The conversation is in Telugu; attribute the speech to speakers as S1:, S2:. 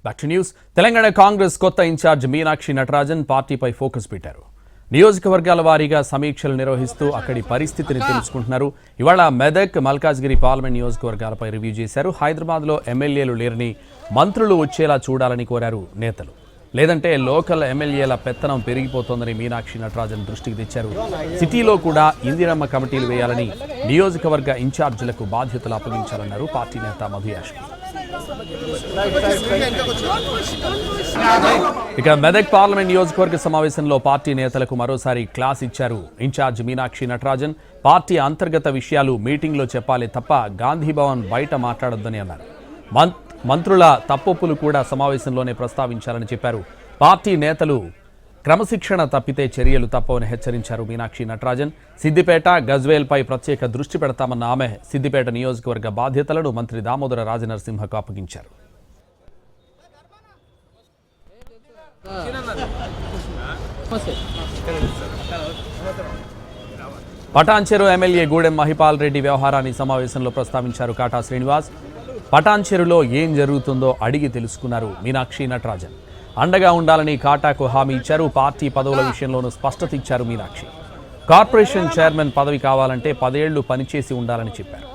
S1: Back to news. Telangana Congress కొత్త ఇన్ఛార్జ్ మీనాక్షి నటరాజన్ పార్టీపై ఫోకస్ పెట్టారు. నియోజకవర్గాల వారీగా సమీక్షలు నిర్వహిస్తూ అక్కడి పరిస్థితిని తెలుసుకుంటున్నారు. ఇవాళ మెదక్, మల్కాజ్గిరి పార్లమెంట్ నియోజకవర్గాలపై రివ్యూ చేశారు. హైదరాబాద్లో ఎమ్మెల్యేలు లేరని, మంత్రులు వచ్చేలా చూడాలని కోరారు నేతలు. లేదంటే లోకల్ ఎమ్మెల్యేల పెత్తనం పెరిగిపోతోందని మీనాక్షి నటరాజన్ దృష్టికి తెచ్చారు. సిటీలో కూడా ఇందిరమ్మ కమిటీలు వేయాలని, నియోజకవర్గ ఇన్ఛార్జీలకు బాధ్యతలు అప్పగించాలన్నారు పార్టీ నేత మధు యాష్కి. ఇక మెదక్ పార్లమెంట్ నియోజకవర్గ సమావేశంలో పార్టీ నేతలకు మరోసారి క్లాస్ ఇచ్చారు ఇన్ఛార్జ్ మీనాక్షి నటరాజన్. పార్టీ అంతర్గత విషయాలు మీటింగ్లో చెప్పాలి తప్ప గాంధీభవన్ బయట మాట్లాడొద్దని అన్నారు. మంత్రుల తప్పొప్పులు కూడా సమావేశంలోనే ప్రస్తావించాలని చెప్పారు. పార్టీ నేతలు క్రమశిక్షణ తప్పితే చర్యలు తప్పవని హెచ్చరించారు మీనాక్షి నటరాజన్. సిద్దిపేట, గజ్వేల్పై ప్రత్యేక దృష్టి పెడతామన్న ఆమె సిద్దిపేట నియోజకవర్గ బాధ్యతలను మంత్రి దామోదర రాజనరసింహకు అప్పగించారు. పటాన్చెరు ఎమ్మెల్యే గూడెం మహిపాల్ రెడ్డి వ్యవహారాన్ని సమావేశంలో ప్రస్తావించారు కాటా శ్రీనివాస్. పటాన్చెరులో ఏం జరుగుతుందో అడిగి తెలుసుకున్నారు మీనాక్షి నటరాజన్. అండగా ఉండాలని కాటాకు హామీ ఇచ్చారు. పార్టీ పదవుల విషయంలోనూ స్పష్టత ఇచ్చారు మీనాక్షి. కార్పొరేషన్ చైర్మన్ పదవి కావాలంటే 10 ఏళ్లు పనిచేసి ఉండాలని చెప్పారు.